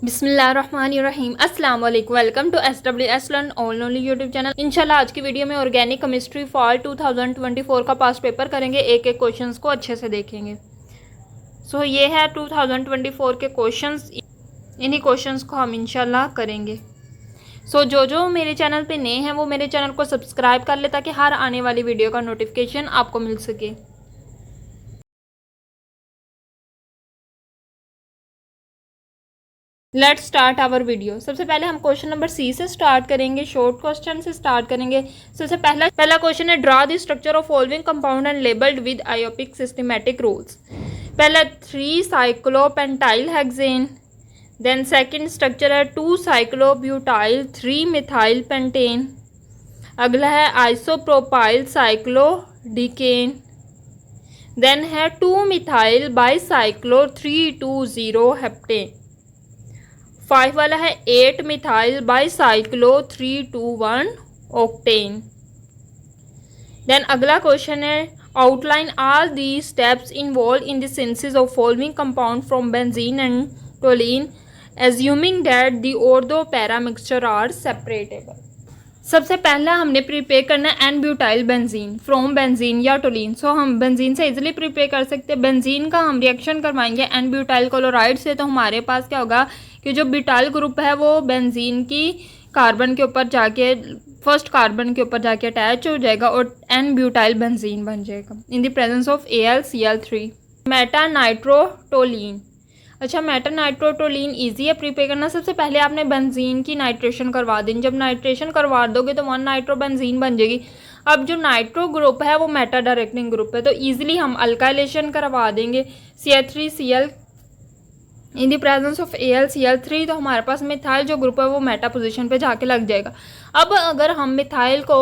बिस्मिल्लाहिर्रहमानिर्रहीम अस्सलाम वालेकुम। Welcome to SWS learn all only YouTube channel. इंशाल्लाह आज की वीडियो में ऑर्गेनिक केमिस्ट्री फॉल 2024 का पास्ट पेपर करेंगे। एक एक क्वेश्चंस को अच्छे से देखेंगे। ये है 2024 के क्वेश्चंस। इन्हीं क्वेश्चंस को हम इंशाल्लाह करेंगे। जो मेरे चैनल पे नए हैं वो मेरे चैनल को सब्सक्राइब कर ले ताकि हर आने वाली वीडियो का नोटिफिकेशन आपको मिल सके। Let's start our video. सबसे पहले हम क्वेश्चन नंबर सी से स्टार्ट करेंगे। शॉर्ट क्वेश्चन से स्टार्ट करेंगे। सबसे पहला क्वेश्चन है, draw the structure of following compound and labelled with IUPAC systematic rules. पहला 3 cyclopentyl hexane. Then second structure है 2 साइक्लोब्यूटाइल 3 मिथाइल पेंटेन। अगला है आइसोप्रोपाइल साइक्लोडिकेन। देन है 2 मिथाइल बाईसाइक्लो 3,2,0 हेप्टेन। 5 वाला है 8 मिथाइल बाईसाइक्लो 3,2,1 ऑक्टेन। देन अगला क्वेश्चन है, outline all the steps involve in the synthesis of following compound from benzene and toluene assuming that the ortho para mixture are separable. सबसे पहला हमने prepare करना है N butyl benzene from benzene या toluene. हम benzene से easily prepare कर सकते हैं। बेंजीन का हम रिएक्शन करवाएंगे एन ब्यूटाइल क्लोराइड से, तो हमारे पास क्या होगा कि जो ब्यूटाइल ग्रुप है वो बेंजीन की कार्बन के ऊपर जाके फर्स्ट कार्बन के ऊपर जाके अटैच हो जाएगा और एन ब्यूटाइल बेंजीन बन जाएगा in the presence of AlCl3। Meta nitrotoluene. अच्छा, मेटा नाइट्रोटोलीन ईजी है प्रिपेयर करना। सबसे पहले आपने बेंजीन की नाइट्रेशन करवा देनी। जब नाइट्रेशन करवा दोगे तो 1 नाइट्रो बेंजीन बन जाएगी। अब जो नाइट्रो ग्रुप है वो मेटा डायरेक्टिंग ग्रुप है, तो ईजिली हम अल्काइलेशन करवा देंगे CH3Cl in the presence of AlCl3। तो हमारे पास मिथाइल जो ग्रुप है वो मेटा पोजीशन पे जाके लग जाएगा। अब अगर हम मिथाइल को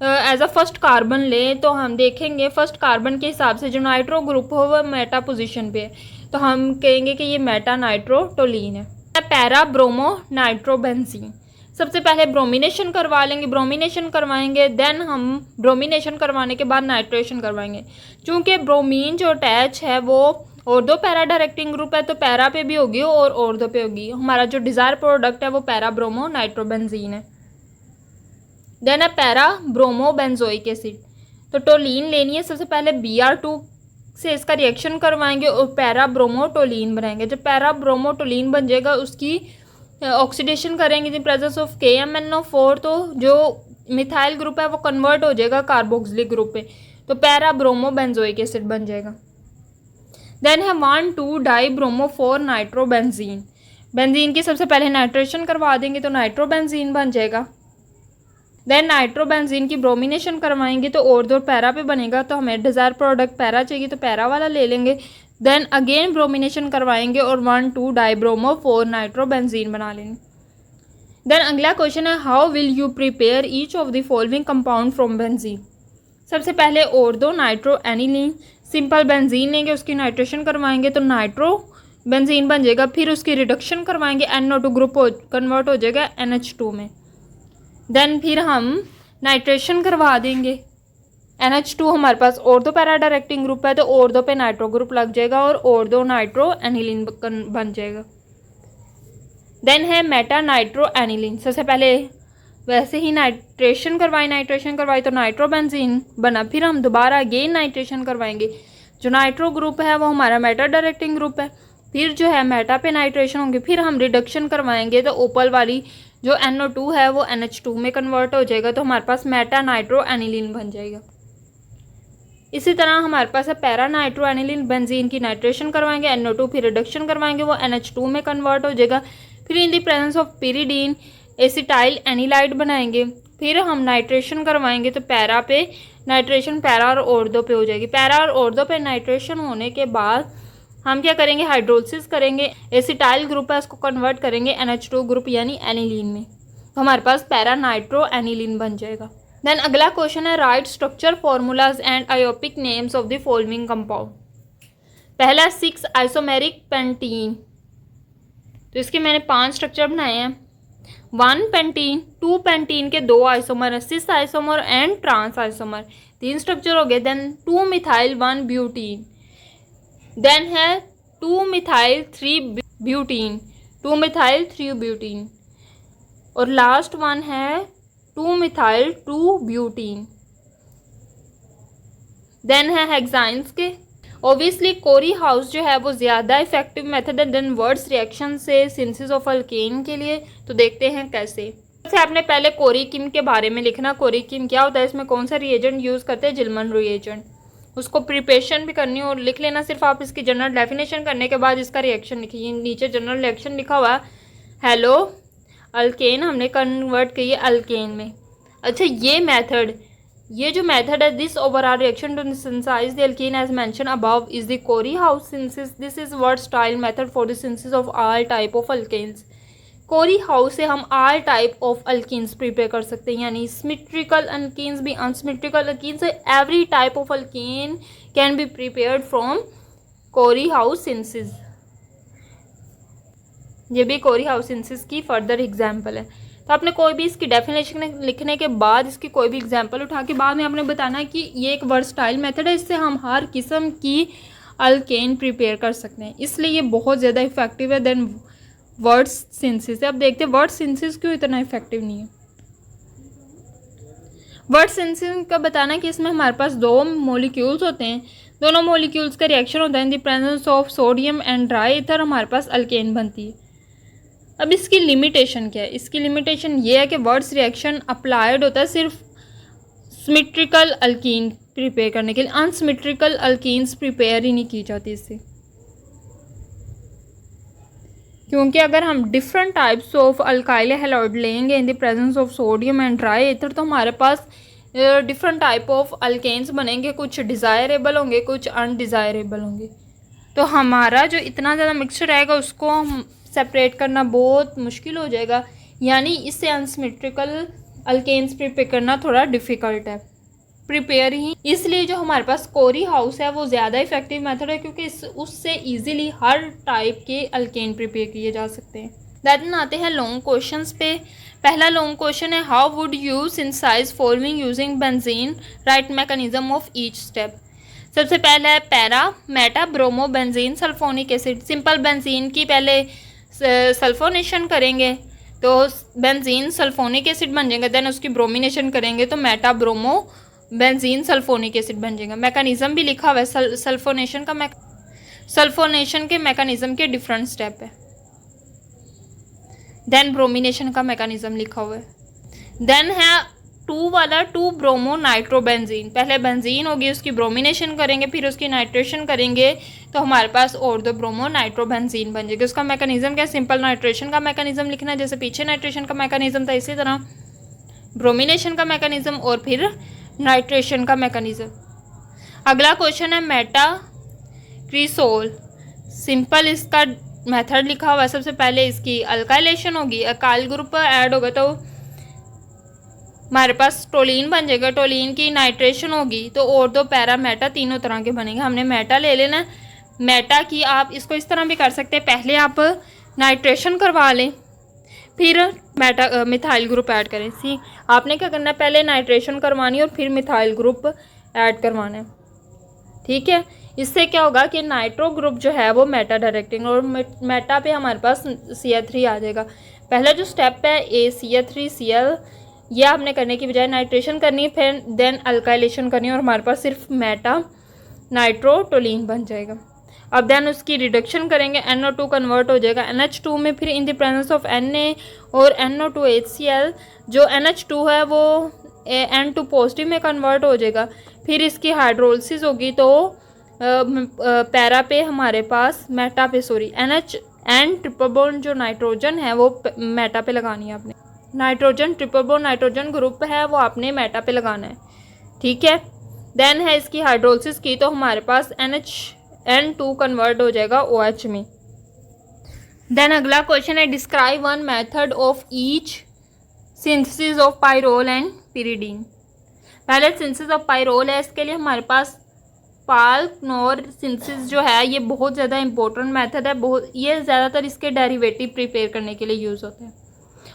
एज अ फर्स्ट कार्बन लें तो हम देखेंगे फर्स्ट कार्बन के हिसाब से जो नाइट्रो ग्रुप हो वो मेटा पोजीशन पे है, तो हम कहेंगे कि ये मेटा नाइट्रोटोलीन है। Para bromo nitrobenzene. सबसे पहले ब्रोमिनेशन करवा लेंगे। ब्रोमिनेशन करवाएंगे, देन हम ब्रोमिनेशन करवाने के बाद नाइट्रेशन करवाएंगे। चूँकि ब्रोमीन जो अटैच है वो ऑर्थो पैरा डायरेक्टिंग ग्रुप है, तो पैरा पे भी होगी और ऑर्थो पे होगी। हमारा जो डिज़ायर प्रोडक्ट है वो पैरा ब्रोमो नाइट्रोबेंजीन है। देन है पैरा ब्रोमो बेंजोइक एसिड। तो टोलीन लेनी है। सबसे पहले Br2 से इसका रिएक्शन करवाएंगे और पैरा ब्रोमोटोलीन बनाएंगे। जब पैरा ब्रोमोटोलीन बन जाएगा उसकी ऑक्सीडेशन करेंगे इन प्रेजेंस ऑफ KMnO4, तो जो मिथाइल ग्रुप है वो कन्वर्ट हो जाएगा कार्बोक्सिलिक ग्रुप पे, तो पैरा ब्रोमो बेंजोइक एसिड बन जाएगा। देन है 1,2 डाई ब्रोमो 4 नाइट्रोबेंजीन। बेंजीन की सबसे पहले नाइट्रेशन करवा देंगे तो नाइट्रोबेंजीन बन जाएगा। देन नाइट्रोबेंजीन की ब्रोमिनेशन करवाएंगे तो ऑर्थो पैरा पे बनेगा, तो हमें डिज़ायर प्रोडक्ट पैरा चाहिए तो पैरा वाला ले लेंगे। देन अगेन ब्रोमिनेशन करवाएंगे और 1,2 डाई ब्रोमो 4 नाइट्रोबेंजीन बना लेंगे। देन अगला क्वेश्चन है, how will you prepare each of the following compound from benzene. सबसे पहले ortho nitro aniline simple benzene लेंगे, उसकी नाइट्रेशन करवाएंगे तो नाइट्रो बेंजीन बन जाएगा। फिर उसकी रिडक्शन करवाएंगे, NO2 ग्रुप कन्वर्ट हो जाएगा NH2 में। देन फिर हम नाइट्रेशन करवा देंगे। NH2 हमारे पास ऑर्थो पैरा डायरेक्टिंग ग्रुप है, तो ऑर्थो पे नाइट्रो ग्रुप लग जाएगा और ऑर्थो नाइट्रो एनिलीन बन जाएगा। देन है मेटा नाइट्रो एनिलीन। सबसे पहले वैसे ही नाइट्रेशन करवाई तो नाइट्रोबेंजीन बना। फिर हम दोबारा अगेन नाइट्रेशन करवाएंगे। जो नाइट्रो ग्रुप है वो हमारा मेटा डायरेक्टिंग ग्रुप है। फिर जो है मेटा पे नाइट्रेशन होंगे, फिर हम रिडक्शन करवाएंगे तो ओपल वाली जो NO2 है वो NH2 में कन्वर्ट हो जाएगा, तो हमारे पास मेटा नाइट्रो एनिलीन बन जाएगा। इसी तरह हमारे पास है पैरा नाइट्रो एनिलीन। बेंजीन की नाइट्रेशन करवाएंगे, NO2 फिर रिडक्शन करवाएंगे, वो NH2 में कन्वर्ट हो जाएगा। फिर इन the presence of pyridine acetyl anilide बनाएंगे। फिर हम नाइट्रेशन करवाएंगे तो पैरा पे नाइट्रेशन पैरा और ऑर्थो पे हो जाएगी। पैरा और ऑर्थो पे नाइट्रेशन होने के बाद हम क्या करेंगे, हाइड्रोलिसिस करेंगे। एसिटाइल ग्रुप है उसको कन्वर्ट करेंगे NH2 ग्रुप यानी एनिलीन में, तो हमारे पास पैरा नाइट्रो एनिलीन बन जाएगा। देन अगला क्वेश्चन है, write structure formulas and IUPAC names of the following compound. पहला 6 आइसोमेरिक पेंटीन, तो इसके मैंने 5 स्ट्रक्चर बनाए हैं। 1 पेंटीन, 2 पेंटीन के 2 isomer, 6 isomer and trans isomer, 3 structure हो गए। देन 2 मिथाइल 1 ब्यूटीन, देन है 2 मिथाइल 3 ब्यूटीन, 2-मिथाइल 3-ब्यूटीन, और लास्ट वन है 2-मिथाइल 2-ब्यूटीन। देन है हेक्साइंस के। ऑब्वियसली कोरी हाउस जो है वो ज़्यादा इफेक्टिव मेथड है देन वर्ड्स रिएक्शन से सिंथेसिस ऑफ अल्केन के लिए। तो देखते हैं कैसे। सबसे आपने पहले कोरी किम के बारे में लिखना। कोरी किम क्या होता है, इसमें कौन सा रिएजेंट यूज़ करते हैं, जिल्मन रिएजेंट। उसको प्रिपरेशन भी करनी और लिख लेना। सिर्फ आप इसकी जनरल डेफिनेशन करने के बाद इसका रिएक्शन लिखिए। नीचे जनरल रिएक्शन लिखा हुआ है, हेलो अल्केन हमने कन्वर्ट की है अल्केन में। अच्छा ये जो मेथड है, this overall reaction to synthesize the alkene as mention above is the Corey House synthesis. This is word style method for the synthesis of all type of alkanes. Corey House से हम all type of alkenes prepare कर सकते हैं, यानी symmetrical alkenes भी, unsymmetrical alkenes, every type of alkene can be prepared from Corey House synthesis. ये भी Corey House synthesis की फर्दर एग्जाम्पल है। तो आपने कोई भी इसकी डेफिनेशन लिखने के बाद इसकी कोई भी एग्जाम्पल उठा के बाद में आपने बताना है कि ये एक वर्सटाइल मेथड है, इससे हम हर किस्म की अल्केन प्रिपेयर कर सकते हैं, इसलिए ये बहुत ज़्यादा इफेक्टिव है देन वर्ड्स सिंथेसिस। अब देखते हैं वर्ड सिंथेसिस क्यों इतना इफेक्टिव नहीं है। वर्ड सिंथेसिस का बताना है कि इसमें हमारे पास दो मॉलिक्यूल्स होते हैं, दोनों मॉलिक्यूल्स का रिएक्शन होता है, इन the presence of sodium and dry ether हमारे पास अल्केन बनती है। अब इसकी लिमिटेशन क्या है, इसकी लिमिटेशन ये है कि वर्ड्स रिएक्शन अप्लाइड होता है सिर्फ सिमेट्रिकल अल्कीन प्रिपेयर करने के लिए, अनसिमेट्रिकल अल्कीन्स प्रिपेयर ही नहीं की जाती इससे। क्योंकि अगर हम different types of alkyl halide लेंगे in the presence of sodium and dry ether, तो हमारे पास डिफरेंट टाइप ऑफ अल्केन्स बनेंगे, कुछ डिज़ायरेबल होंगे, कुछ अनडिज़ायरेबल होंगे। तो हमारा जो इतना ज़्यादा मिक्सचर रहेगा उसको हम सेपरेट करना बहुत मुश्किल हो जाएगा, यानी इससे अनसिमेट्रिकल अल्केन्स प्रिपेयर करना थोड़ा डिफ़िकल्ट है प्रिपेयर ही। इसलिए जो हमारे पास कोरी हाउस है वो ज़्यादा इफेक्टिव मेथड है, क्योंकि उससे इजीली हर टाइप के अल्केन प्रिपेयर किए जा सकते हैं। देन आते हैं लॉन्ग क्वेश्चंस पे। पहला लॉन्ग क्वेश्चन है, how would you synthesize following using benzene, write mechanism of each step. सबसे पहला है para meta bromo benzene sulphonic acid. Simple benzene की पहले सल्फोनेशन करेंगे तो बेंजीन सल्फोनिक एसिड बन जाएगा, देन उसकी ब्रोमिनेशन करेंगे तो Meta bromo benzene sulphonic acid बन जाएगा। मैकेनिज्म भी लिखा हुआ है, सल्फोनेशन के मैकेनिज्म के डिफरेंट स्टेप है। देन ब्रोमिनेशन का मैकेनिज्म लिखा हुआ है। देन है 2 वाला 2 ब्रोमो नाइट्रोबेंजीन। पहले बेंजीन होगी, उसकी ब्रोमिनेशन करेंगे, फिर उसकी नाइट्रेशन करेंगे तो हमारे पास और 2 ब्रोमो नाइट्रोबेंजीन बन जाएगी। उसका मैकेनिज्म क्या, सिंपल नाइट्रेशन का मैकेनिज्म लिखना है, जैसे पीछे नाइट्रेशन का मैकेनिज्म था इसी तरह ब्रोमिनेशन का मैकेनिज्म और फिर नाइट्रेशन का मैकेनिज्म। अगला क्वेश्चन है मेटा क्रिसोल। सिंपल इसका मेथड लिखा हुआ है। सबसे पहले इसकी अल्काइलेशन होगी, अल्काइल ग्रुप ऐड होगा तो हमारे पास टोलीन बन जाएगा, टोलीन की नाइट्रेशन होगी तो और 2 पैरा मेटा, तीनों तरह के बनेंगे। हमने मेटा ले लेना। मेटा की आप इसको इस तरह भी कर सकते हैं, पहले आप नाइट्रेशन करवा लें फिर मेटा मिथाइल ग्रुप ऐड करें। सी आपने क्या करना है, पहले नाइट्रेशन करवानी और फिर मिथाइल ग्रुप ऐड करवाना है, ठीक है। इससे क्या होगा कि नाइट्रो ग्रुप जो है वो मेटा डायरेक्टिंग और मेटा पे हमारे पास CH3 आ जाएगा। पहला जो स्टेप है ACH3Cl, ये आपने करने की बजाय नाइट्रेशन करनी है, फिर देन अल्काइलेशन करनी है और हमारे पास सिर्फ मेटा नाइट्रोटोलीन बन जाएगा। अब देन उसकी रिडक्शन करेंगे, NO2 कन्वर्ट हो जाएगा NH2 में, फिर इन द प्रेजेंस ऑफ Na और NO2HCl। जो NH2 है वो N2 पॉजिटिव में कन्वर्ट हो जाएगा, फिर इसकी हाइड्रोलिसिस होगी तो पैरा पे हमारे पास मेटा पे N ट्रिपल बॉन्ड जो नाइट्रोजन है वो मेटा पे लगानी है आपने। Nitrogen triple bond nitrogen group है वो आपने मेटा पे लगाना है, ठीक है। देन है इसकी हाइड्रोलिसिस की तो हमारे पास N2 कन्वर्ट हो जाएगा OH में। देन अगला क्वेश्चन है, describe one method of each synthesis of pyrrole and pyridine. पहले सिंथेसिस ऑफ पाइरोल है, इसके लिए हमारे पास पाल-क्नोर सिंथेसिस जो है ये बहुत ज़्यादा इंपॉर्टेंट मेथड है। ये ज़्यादातर इसके डेरिवेटिव प्रिपेयर करने के लिए यूज़ होते हैं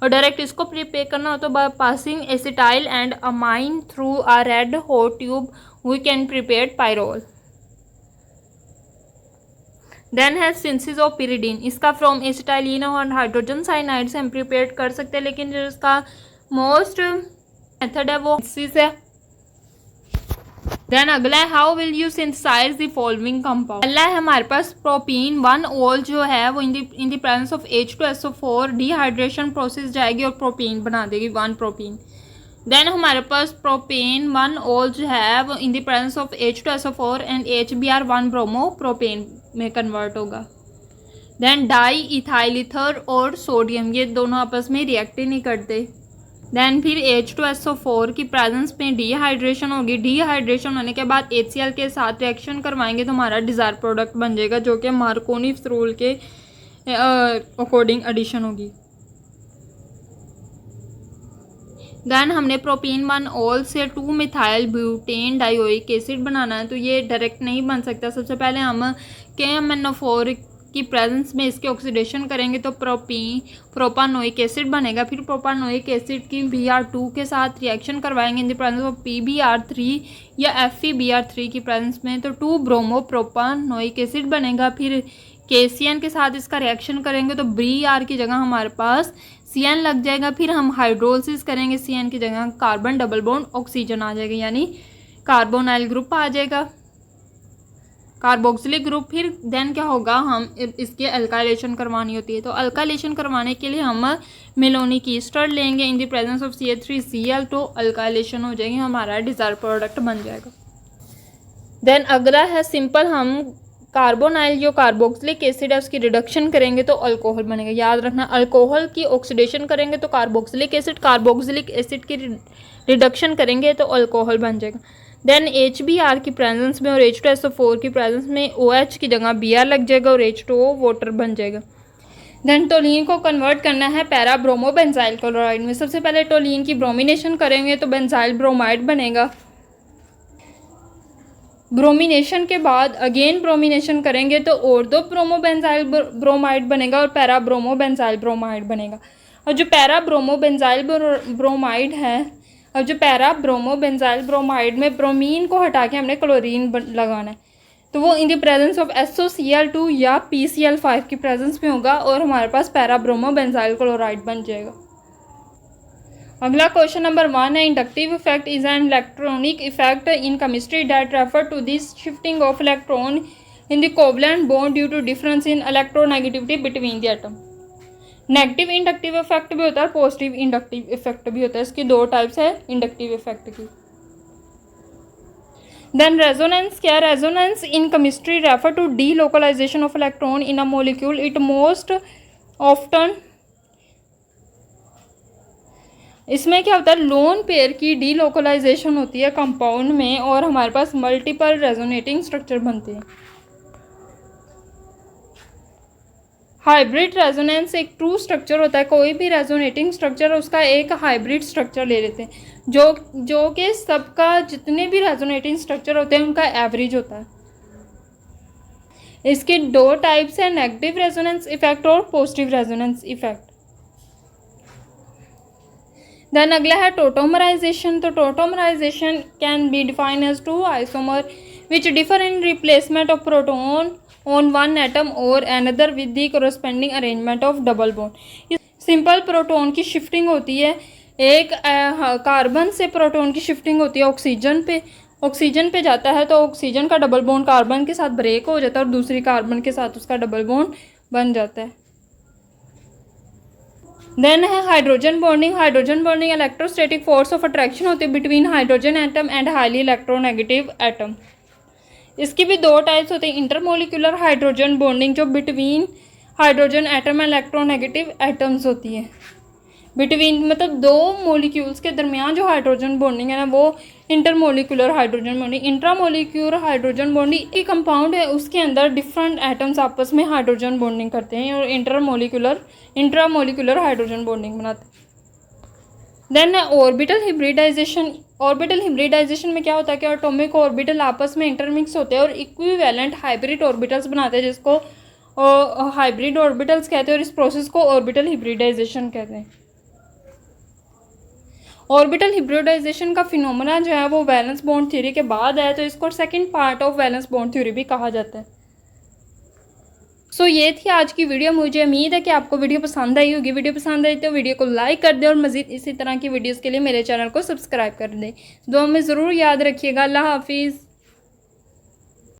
और डायरेक्ट इसको प्रिपेयर करना हो तो by passing acetyl and amine through a red hot tube we can prepare pyrrole. Then है सिंथेसिस ऑफ पिरिडीन, इसका फ्रॉम एसिटाइलिन और हाइड्रोजन साइनाइड से हम प्रिपेयर कर सकते हैं, लेकिन जो इसका मोस्ट मेथड है वो सिंथेसिस है। देन अगला है how will you synthesise the following compound. पहला है हमारे पास प्रोपीन 1 ओल जो है वो इन the presence of H2SO4 dehydration process जाएगी और प्रोपीन बना देगी 1 प्रोपीन। देन हमारे पास प्रोपेन 1 ओल जो है वो इन the presence of H2SO4 and HBr1 bromo propane में कन्वर्ट होगा। देन डाई इथाइल ईथर और सोडियम ये दोनों आपस में रिएक्ट ही नहीं करते। देन फिर H2SO4 की प्रेजेंस में डिहाइड्रेशन होगी, डिहाइड्रेशन होने के बाद HCl के साथ रिएक्शन करवाएंगे तो हमारा डिज़ायर प्रोडक्ट बन जाएगा जो कि मार्कोनी रूल के अकॉर्डिंग एडिशन होगी। देन हमने प्रोपीन 1 ओल से 2 मिथाइल ब्यूटेन डाइओइक एसिड बनाना है, तो ये डायरेक्ट नहीं बन सकता। सबसे पहले हम KMnO4 की प्रेजेंस में इसके ऑक्सीडेशन करेंगे तो प्रोपानोइक एसिड बनेगा। फिर प्रोपानोइक एसिड की Br2 के साथ रिएक्शन करवाएंगे इन द प्रेजेंस ऑफ PbR3 या FeBr3 की प्रेजेंस में तो 2 ब्रोमो प्रोपानोइक एसिड बनेगा। फिर KCN के साथ इसका रिएक्शन करेंगे तो Br की जगह हमारे पास CN लग जाएगा। फिर हम हाइड्रोलिसिस करेंगे, CN की जगह कार्बन डबल बॉन्ड ऑक्सीजन आ जाएगा, यानी कार्बोनाइल ग्रुप आ जाएगा, कार्बोक्सिलिक ग्रुप। फिर देन क्या होगा, हम इसकी अल्काइलेशन करवानी होती है तो अल्काइलेशन करवाने के लिए हम मेलोनिक ईस्टर लेंगे in the presence of CH3Cl तो अल्काइलेशन हो जाएगी, हमारा डिज़ायर प्रोडक्ट बन जाएगा। देन अगला है सिंपल, हम कार्बोनाइल जो कार्बोक्सिलिक एसिड है उसकी रिडक्शन करेंगे तो अल्कोहल बनेगा। याद रखना, अल्कोहल की ऑक्सीडेशन करेंगे तो कार्बोक्सिलिक एसिड की रिडक्शन करेंगे तो अल्कोहल बन जाएगा। देन HBr की प्रेजेंस में और H2SO4 की प्रेजेंस में OH की जगह Br लग जाएगा और H2O वाटर बन जाएगा। देन टोलिन को कन्वर्ट करना है पैरा ब्रोमो बेंजाइल क्लोराइड में। सबसे पहले टोलिन की ब्रोमिनेशन करेंगे तो बेंजाइल ब्रोमाइड बनेगा। ब्रोमिनेशन के बाद अगेन ब्रोमिनेशन करेंगे तो और 2 ब्रोमो बेंजाइल ब्रोमाइड बनेगा और पैरा ब्रोमो बेंजाइल ब्रोमाइड बनेगा। और जो पैरा ब्रोमो बेंजाइल ब्रोमाइड है, अब जो पैरा ब्रोमो बेंजाइल ब्रोमाइड में ब्रोमीन को हटा के हमने क्लोरीन लगाना है तो वो इन द प्रेजेंस ऑफ SOCl2 या PCl5 की प्रेजेंस में होगा और हमारे पास पैरा ब्रोमो बेंजाइल क्लोराइड बन जाएगा। अगला क्वेश्चन नंबर 1 है inductive effect is an electronic effect in chemistry that refer to this shifting of electron in the covalent bond due to difference in electronegativity between the atom. Negative inductive effect भी होता है, positive inductive effect भी होता है, इसकी 2 types है inductive effect की। Then resonance क्या है, resonance in chemistry refer to delocalization of electron in a molecule. It most often, इसमें क्या होता है, लोन पेयर की डी लोकलाइजेशन होती है कंपाउंड में और हमारे पास मल्टीपल रेजोनेटिंग स्ट्रक्चर बनते हैं। हाइब्रिड रेजोनेंस एक ट्रू स्ट्रक्चर होता है, कोई भी रेजोनेटिंग स्ट्रक्चर उसका एक हाइब्रिड स्ट्रक्चर ले लेते हैं जो कि सबका जितने भी रेजोनेटिंग स्ट्रक्चर होते हैं उनका एवरेज होता है। इसके 2 टाइप्स हैं, नेगेटिव रेजोनेंस इफेक्ट और पॉजिटिव रेजोनेंस इफेक्ट। देन अगला है टोटोमराइजेशन। तो tautomerization can be defined as 2 isomer which differ in replacement of proton on one atom or another with the corresponding arrangement of double bond। Simple proton की shifting होती है, एक carbon से proton की shifting होती है oxygen पे जाता है तो ऑक्सीजन का डबल बॉन्ड कार्बन के साथ ब्रेक हो जाता है और दूसरी कार्बन के साथ उसका डबल बॉन्ड बन जाता है। देन है hydrogen bonding. Hydrogen bonding electrostatic force of attraction होती है between hydrogen atom and highly electronegative atom. इसकी भी 2 टाइप्स होते हैं, इंटरमोलिकुलर हाइड्रोजन बॉन्डिंग जो between hydrogen atom and electronegative atoms होती है। बिटवीन मतलब 2 मॉलिक्यूल्स के दरमियान जो हाइड्रोजन बॉन्डिंग है ना वो intermolecular hydrogen bonding. Intramolecular hydrogen bonding एक कंपाउंड है उसके अंदर डिफरेंट एटम्स आपस में हाइड्रोजन बॉन्डिंग करते हैं और इंट्रामोलिकुलर हाइड्रोजन बॉन्डिंग बनाते हैं। Then orbital hybridization. Orbital hybridization में क्या होता है कि एटॉमिक ऑर्बिटल आपस में इंटरमिक्स होते हैं और इक्विवेलेंट हाइब्रिड ऑर्बिटल्स बनाते हैं जिसको हाइब्रिड ऑर्बिटल्स कहते हैं और इस प्रोसेस को ऑर्बिटल हिब्रिडाइजेशन कहते हैं। ऑर्बिटल हिब्रिडाइजेशन का फिनोमेना जो है वो वैलेंस बॉन्ड थ्योरी के बाद है तो इसको second part of valence bond theory भी कहा जाता है। सो ये थी आज की वीडियो। मुझे उम्मीद है कि आपको वीडियो पसंद आई होगी। वीडियो पसंद आई तो वीडियो को लाइक कर दें और मज़ीद इसी तरह की वीडियोज़ के लिए मेरे चैनल को सब्सक्राइब कर दें। दुआ में ज़रूर याद रखिएगा। अल्लाह हाफिज़।